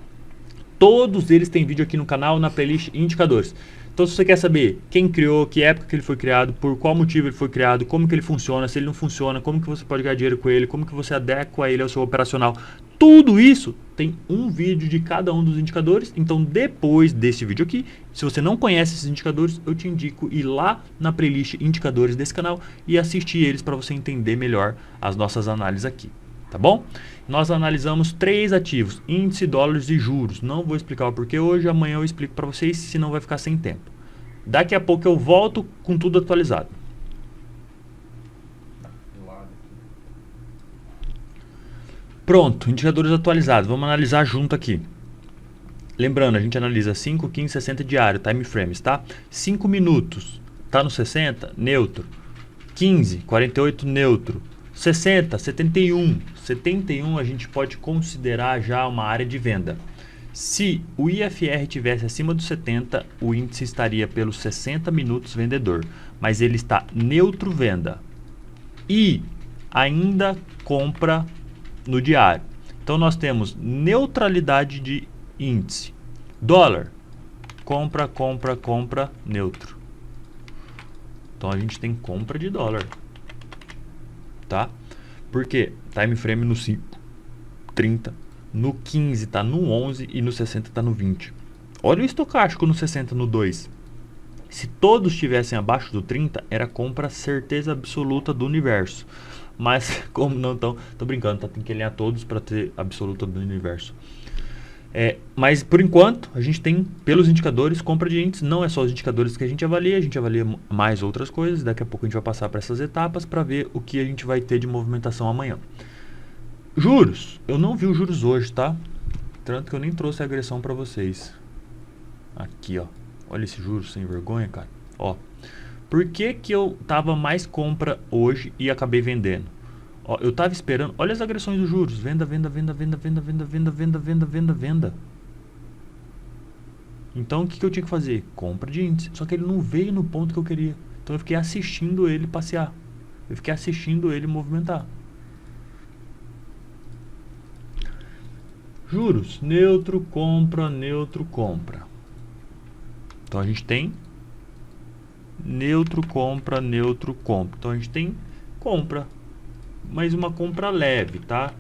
A: Todos eles têm vídeo aqui no canal, na playlist Indicadores. Então se você quer saber quem criou, que época que ele foi criado, por qual motivo ele foi criado, como que ele funciona, se ele não funciona, como que você pode ganhar dinheiro com ele, como que você adequa ele ao seu operacional, tudo isso tem um vídeo de cada um dos indicadores. Então depois desse vídeo aqui, se você não conhece esses indicadores, eu te indico ir lá na playlist Indicadores desse canal e assistir eles para você entender melhor as nossas análises aqui. Tá bom? Nós analisamos 3 ativos, índice, dólares e juros. Não vou explicar o porquê hoje, amanhã eu explico para vocês, senão vai ficar sem tempo. Daqui a pouco eu volto com tudo atualizado. Pronto, indicadores atualizados. Vamos analisar junto aqui. Lembrando, a gente analisa 5, 15, 60 diário, time frames, tá? 5 minutos, tá no 60, neutro. 15, 48, neutro. 60, 71. 71 a gente pode considerar já uma área de venda. Se o IFR tivesse acima dos 70, o índice estaria pelos 60 minutos vendedor, mas ele está neutro venda e ainda compra no diário. Então nós temos neutralidade de índice. Dólar, compra, compra, compra, neutro. Então a gente tem compra de dólar. tá? Porque time frame no 5, 30, no 15 tá no 11 e no 60 tá no 20. Olha o estocástico no 60 no 2. Se todos estivessem abaixo do 30, era compra certeza absoluta do universo. Mas como não estão, tô brincando, tá? Tem que alinhar todos para ter absoluta do universo. Mas por enquanto a gente tem pelos indicadores compra de índice. Não é só os indicadores que a gente avalia mais outras coisas. Daqui a pouco a gente vai passar para essas etapas para ver o que a gente vai ter de movimentação amanhã. Juros, eu não vi os juros hoje, tá? Tanto que eu nem trouxe a agressão para vocês. Aqui, ó. Olha esse juros sem vergonha, cara. Ó. Por que que eu tava mais compra hoje e acabei vendendo? Ó, eu tava esperando. Olha as agressões dos juros. Venda, venda, venda, venda, venda, venda, venda, venda, venda, venda, venda. Então o que que eu tinha que fazer? Compra de índice. Só que ele não veio no ponto que eu queria. Então eu fiquei assistindo ele passear. Eu fiquei assistindo ele movimentar. Juros, neutro, compra, neutro, compra. Então a gente tem neutro, compra, neutro, compra. Então a gente tem compra, mas uma compra leve, tá?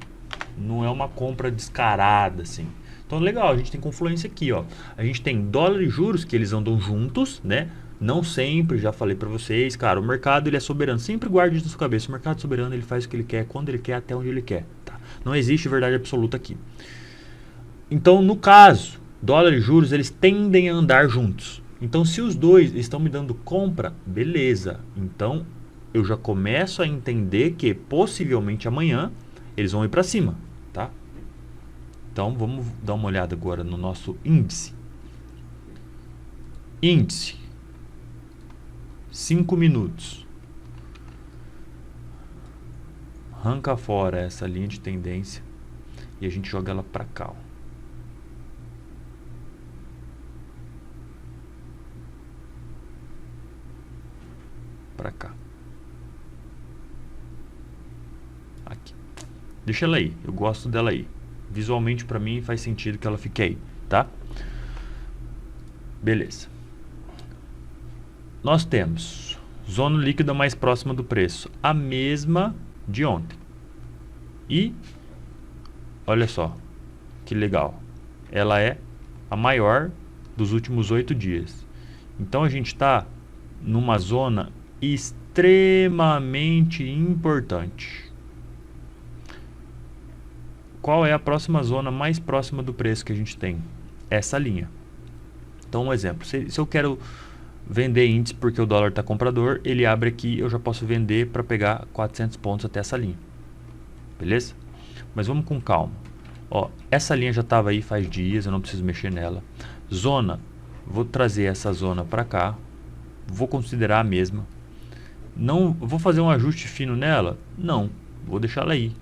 A: Não é uma compra descarada, assim. Então legal, a gente tem confluência aqui, ó. A gente tem dólar e juros, que eles andam juntos, né? Não sempre, já falei pra vocês, cara, o mercado ele é soberano. Sempre guarde isso na sua cabeça. O mercado soberano, ele faz o que ele quer, quando ele quer, até onde ele quer, tá? Não existe verdade absoluta aqui. Então, no caso, dólar e juros, eles tendem a andar juntos. Então, se os dois estão me dando compra, beleza. Então, eu já começo a entender que possivelmente amanhã eles vão ir para cima, tá? Então, vamos dar uma olhada agora no nosso índice. Índice. 5 minutos. Arranca fora essa linha de tendência e a gente joga ela para cá, ó. Pra cá. Aqui. Deixa ela aí. Eu gosto dela aí. Visualmente pra mim faz sentido que ela fique aí, tá? Beleza. Nós temos zona líquida mais próxima do preço, a mesma de ontem. E olha só que legal. Ela é a maior dos últimos 8 dias. Então a gente está numa zona extremamente importante. Qual é a próxima zona mais próxima do preço que a gente tem? Essa linha. Então, um exemplo. Se eu quero vender índice porque o dólar está comprador, ele abre aqui, eu já posso vender para pegar 400 pontos até essa linha. Beleza? Mas vamos com calma. Ó, essa linha já estava aí faz dias, eu não preciso mexer nela. Zona, vou trazer essa zona para cá. Vou considerar a mesma. Não vou fazer um ajuste fino nela? Não, vou deixar ela aí,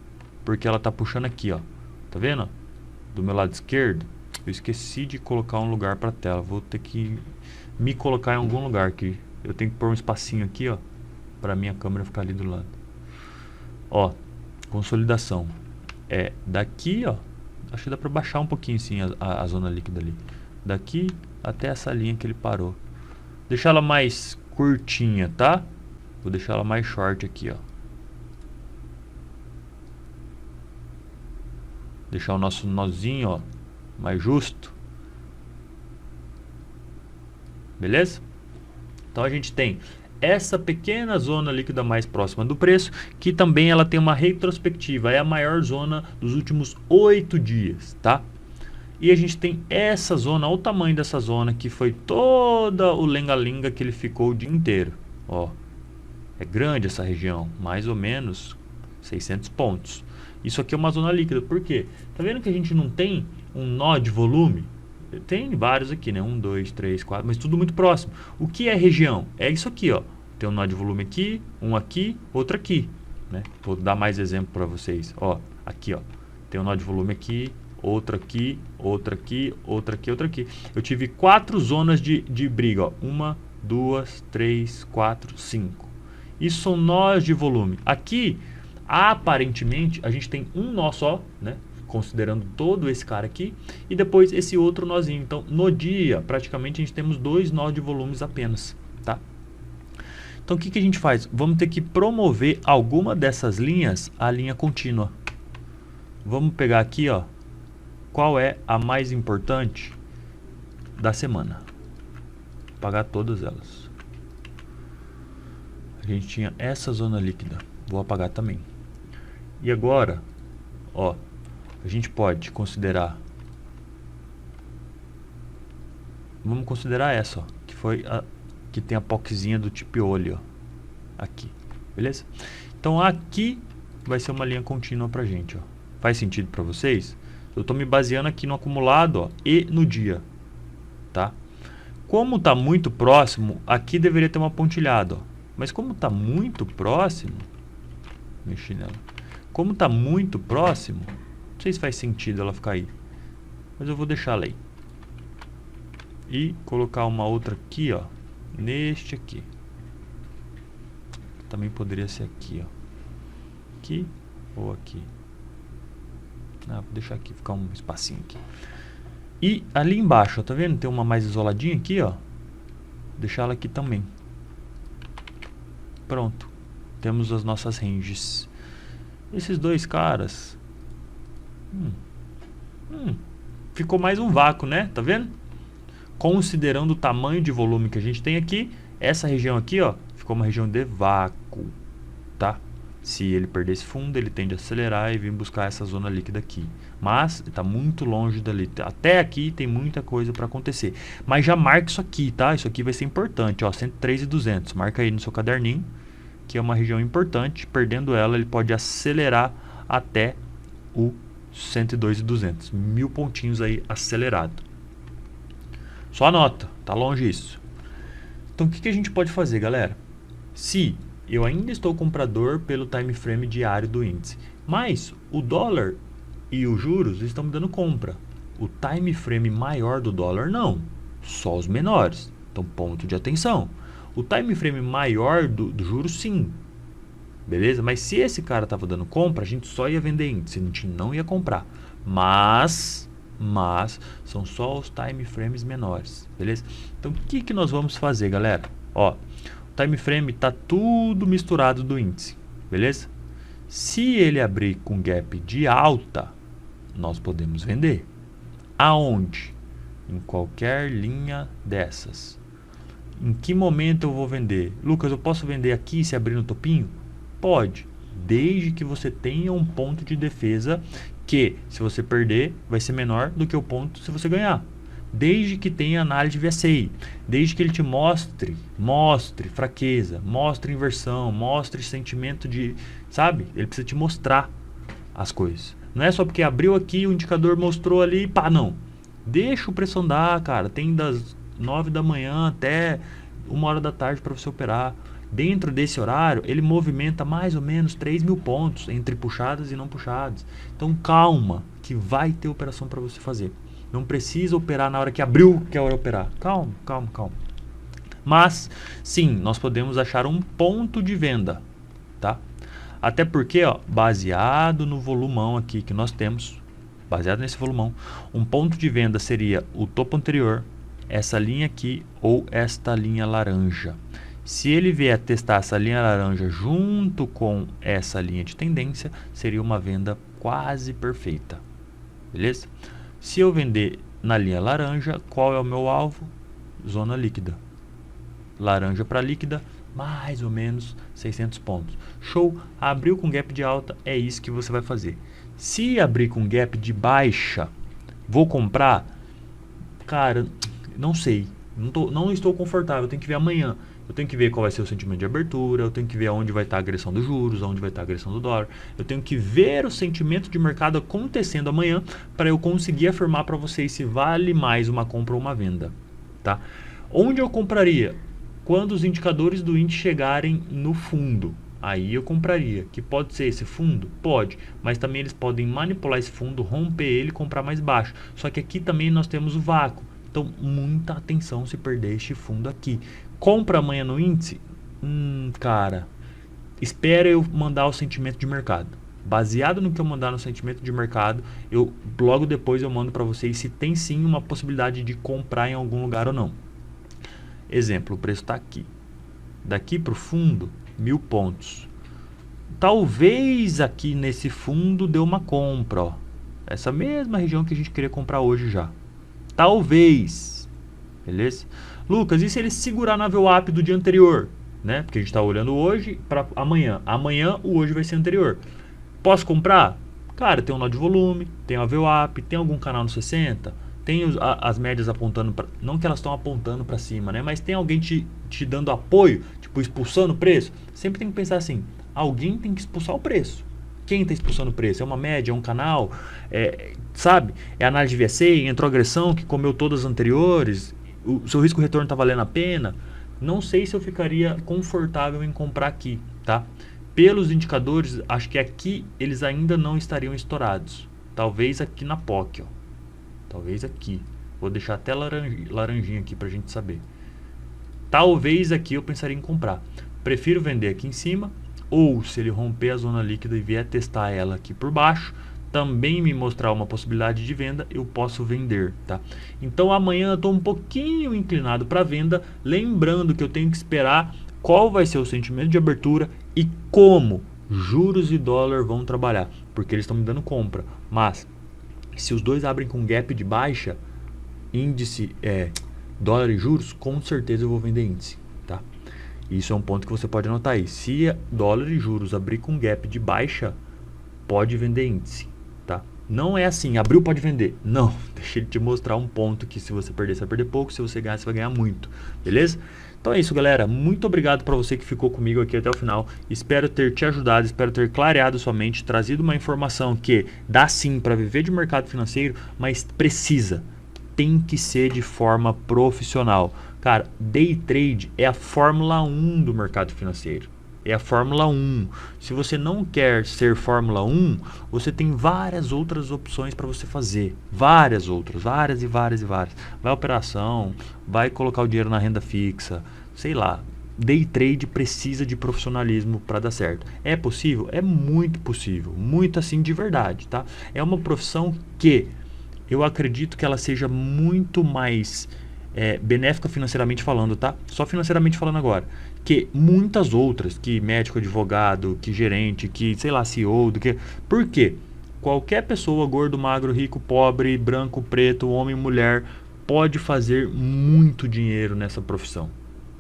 A: porque ela tá puxando aqui, ó. Tá vendo? Do meu lado esquerdo, eu esqueci de colocar um lugar para tela. Vou ter que me colocar em algum lugar aqui. Eu tenho que pôr um espacinho aqui, ó, para minha câmera ficar ali do lado. Ó, consolidação é daqui, ó. Acho que dá para baixar um pouquinho sim a zona líquida ali. Daqui até essa linha que ele parou. Deixar ela mais curtinha, tá? Vou deixar ela mais short aqui, ó. Deixar o nosso nozinho, ó, mais justo. Beleza? Então a gente tem essa pequena zona líquida mais próxima do preço, que também ela tem uma retrospectiva, é a maior zona dos últimos 8 dias, tá? E a gente tem essa zona, olha o tamanho dessa zona, que foi toda o lenga-lenga que ele ficou o dia inteiro, ó. É grande essa região, mais ou menos 600 pontos. Isso aqui é uma zona líquida, por quê? Tá vendo que a gente não tem um nó de volume? Tem vários aqui, né? 1, 2, 3, 4, mas tudo muito próximo. O que é região? É isso aqui, ó. Tem um nó de volume aqui, um aqui, outro aqui, né? Vou dar mais exemplo para vocês. Ó, aqui, ó. Tem um nó de volume aqui, outro aqui, outra aqui, outra aqui, outra aqui. Eu tive 4 zonas de briga, ó. 1, 2, 3, 4, 5. Isso são nós de volume. Aqui, aparentemente, a gente tem um nó só, né? Considerando todo esse cara aqui, e depois esse outro nozinho. Então, no dia, praticamente, a gente temos 2 nós de volumes apenas, tá? Então o que a gente faz? Vamos ter que promover alguma dessas linhas à linha contínua. Vamos pegar aqui, ó, qual é a mais importante da semana. Apagar todas elas. A gente tinha essa zona líquida. Vou apagar também. E agora, ó, a gente pode considerar. Vamos considerar essa, ó, que foi a que tem a poquezinha do tipo olho, ó, aqui, beleza? Então aqui vai ser uma linha contínua pra gente, ó. Faz sentido para vocês? Eu tô me baseando aqui no acumulado, ó, e no dia, tá? Como tá muito próximo, aqui deveria ter uma pontilhada, ó. Mas como tá muito próximo, mexi nela. Como tá muito próximo, não sei se faz sentido ela ficar aí, mas eu vou deixar ela aí. E colocar uma outra aqui, ó, neste aqui. Também poderia ser aqui, ó. Aqui ou aqui. Ah, vou deixar aqui, ficar um espacinho aqui. E ali embaixo, ó, tá vendo? Tem uma mais isoladinha aqui, ó. Deixar ela aqui também. Pronto. Temos as nossas ranges. Esses dois caras. Ficou mais um vácuo, né? Tá vendo? Considerando o tamanho de volume que a gente tem aqui, essa região aqui, ó, ficou uma região de vácuo, tá? Se ele perder esse fundo, ele tende a acelerar e vir buscar essa zona líquida aqui. Mas está muito longe dali. Até aqui tem muita coisa para acontecer. Mas já marca isso aqui, tá? Isso aqui vai ser importante, ó, 103,200. Marca aí no seu caderninho, que é uma região importante. Perdendo ela, ele pode acelerar até o 102,200. 1000 pontinhos aí acelerado. Só anota, tá longe isso. Então o que a gente pode fazer, galera? Se eu ainda estou comprador pelo time frame diário do índice, mas o dólar e os juros estão me dando compra. O time frame maior do dólar não, só os menores. Então ponto de atenção. O time frame maior do juros sim. Beleza? Mas se esse cara estava dando compra, a gente só ia vender índice, a gente não ia comprar. Mas são só os time frames menores, beleza? Então o que nós vamos fazer, galera? Ó, o time frame tá tudo misturado do índice, beleza? Se ele abrir com gap de alta, nós podemos vender. Aonde? Em qualquer linha dessas. Em que momento eu vou vender? Lucas, eu posso vender aqui se abrir no topinho? Pode, desde que você tenha um ponto de defesa que, se você perder, vai ser menor do que o ponto se você ganhar. Desde que tenha análise de VSI, desde que ele te mostre fraqueza, mostre inversão, mostre sentimento de, sabe? Ele precisa te mostrar as coisas. Não é só porque abriu aqui, o indicador mostrou ali, pá, não. Deixa o preço andar, cara. Tem das 9 da manhã até 1 hora da tarde para você operar. Dentro desse horário, ele movimenta mais ou menos 3.000 pontos entre puxadas e não puxadas. Então calma, que vai ter operação para você fazer. Não precisa operar na hora que abriu, que é a hora de operar. Calma. Mas, sim, nós podemos achar um ponto de venda, tá? Até porque, ó, baseado no volumão aqui que nós temos, baseado nesse volumão, um ponto de venda seria o topo anterior, essa linha aqui ou esta linha laranja. Se ele vier testar essa linha laranja junto com essa linha de tendência, seria uma venda quase perfeita, beleza? Se eu vender na linha laranja, qual é o meu alvo? Zona líquida. Laranja para líquida, mais ou menos 600 pontos. Show! Abriu com gap de alta, é isso que você vai fazer. Se abrir com gap de baixa, vou comprar? Cara, não sei. Não estou confortável, tenho que ver amanhã. Eu tenho que ver qual vai ser o sentimento de abertura, eu tenho que ver onde vai estar a agressão dos juros, onde vai estar a agressão do dólar. Eu tenho que ver o sentimento de mercado acontecendo amanhã para eu conseguir afirmar para vocês se vale mais uma compra ou uma venda, tá? Onde eu compraria? Quando os indicadores do índice chegarem no fundo, aí eu compraria. Que pode ser esse fundo? Pode, mas também eles podem manipular esse fundo, romper ele e comprar mais baixo. Só que aqui também nós temos o vácuo. Então, muita atenção se perder este fundo aqui. Compra amanhã no índice? Cara, espera eu mandar o sentimento de mercado. Baseado no que eu mandar no sentimento de mercado, logo depois eu mando para vocês se tem sim uma possibilidade de comprar em algum lugar ou não. Exemplo, o preço está aqui. daqui para o fundo, 1000 pontos. Talvez aqui nesse fundo dê uma compra, ó. Essa mesma região que a gente queria comprar hoje já. Talvez. Beleza? Lucas, e se ele segurar na VWAP do dia anterior? Né? Porque a gente está olhando hoje para amanhã. Amanhã o hoje vai ser anterior. Posso comprar? Cara, tem um nó de volume, tem a VWAP, tem algum canal no 60, tem as médias apontando para... Não que elas estão apontando para cima, né? Mas tem alguém te dando apoio, tipo expulsando o preço. Sempre tem que pensar assim, alguém tem que expulsar o preço. Quem está expulsando o preço? É uma média, é um canal? Sabe? É análise de VSA, entrou agressão que comeu todas as anteriores, o seu risco-retorno está valendo a pena? Não sei se eu ficaria confortável em comprar aqui, tá? Pelos indicadores, acho que aqui eles ainda não estariam estourados. Talvez aqui na POC, ó. Talvez aqui. Vou deixar até laranjinha aqui pra gente saber. Talvez aqui eu pensaria em comprar. Prefiro vender aqui em cima, ou se ele romper a zona líquida e vier testar ela aqui por baixo, também me mostrar uma possibilidade de venda, eu posso vender, tá? Então amanhã eu estou um pouquinho inclinado para venda, lembrando que eu tenho que esperar qual vai ser o sentimento de abertura e como juros e dólar vão trabalhar, porque eles estão me dando compra. Mas se os dois abrem com gap de baixa, índice dólar e juros, com certeza eu vou vender índice, tá? Isso é um ponto que você pode anotar aí. Se dólar e juros abrir com gap de baixa, pode vender índice, tá? Não é assim, abriu pode vender. Não, deixa ele te mostrar um ponto que se você perder, você vai perder pouco, se você ganhar, você vai ganhar muito, beleza? Então é isso, galera. Muito obrigado para você que ficou comigo aqui até o final. Espero ter te ajudado, espero ter clareado sua mente, trazido uma informação que dá sim para viver de mercado financeiro, mas tem que ser de forma profissional. Cara, day trade é a Fórmula 1 do mercado financeiro. É a Fórmula 1. Se você não quer ser Fórmula 1, você tem várias outras opções para você fazer. Várias outras, várias e várias. Vai operação, vai colocar o dinheiro na renda fixa, sei lá. Day trade precisa de profissionalismo para dar certo. É possível? É muito possível. Muito assim de verdade, tá? É uma profissão que eu acredito que ela seja muito mais benéfica financeiramente falando, tá? Só financeiramente falando agora. Que muitas outras, que médico, advogado, que gerente, que sei lá, CEO, do que... Por quê? Qualquer pessoa, gordo, magro, rico, pobre, branco, preto, homem, mulher, pode fazer muito dinheiro nessa profissão,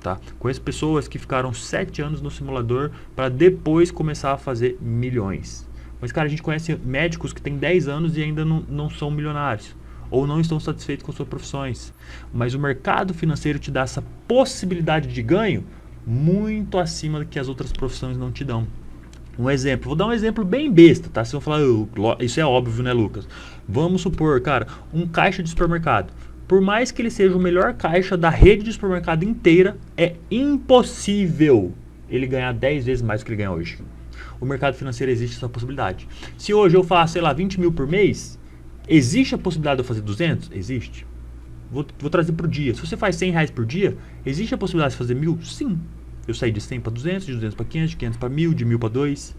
A: tá? Conheço pessoas que ficaram 7 anos no simulador para depois começar a fazer milhões. Mas, cara, a gente conhece médicos que têm 10 anos e ainda não são milionários. Ou não estão satisfeitos com suas profissões. Mas o mercado financeiro te dá essa possibilidade de ganho muito acima do que as outras profissões não te dão. Um exemplo, vou dar um exemplo bem besta, tá? Se eu falar, isso é óbvio, né, Lucas? Vamos supor, cara, um caixa de supermercado. Por mais que ele seja o melhor caixa da rede de supermercado inteira, é impossível ele ganhar 10 vezes mais do que ele ganha hoje. O mercado financeiro existe essa possibilidade. Se hoje eu faço, sei lá, 20 mil por mês, existe a possibilidade de eu fazer 200? Existe. Vou trazer para o dia. Se você faz 100 reais por dia, existe a possibilidade de fazer 1000? Sim. Eu saí de 100 para 200, de 200 para 500, de 500 para 1000, de 1000 para 2.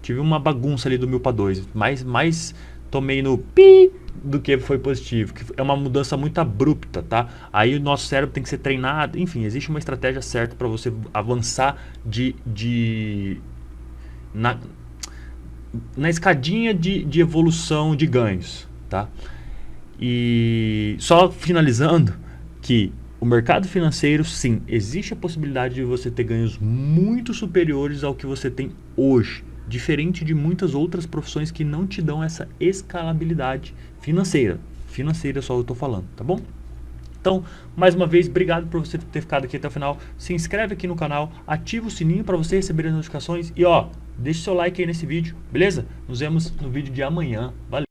A: Tive uma bagunça ali do 1000 para 2. Mais tomei no pi do que foi positivo. Que é uma mudança muito abrupta, tá? Aí o nosso cérebro tem que ser treinado. Enfim, existe uma estratégia certa para você avançar na escadinha de evolução de ganhos, tá? E só finalizando que o mercado financeiro, sim, existe a possibilidade de você ter ganhos muito superiores ao que você tem hoje, diferente de muitas outras profissões que não te dão essa escalabilidade financeira. Financeira só eu estou falando, tá bom? Então, mais uma vez, obrigado por você ter ficado aqui até o final. Se inscreve aqui no canal, ativa o sininho para você receber as notificações e ó, deixa seu like aí nesse vídeo, beleza? Nos vemos no vídeo de amanhã. Valeu!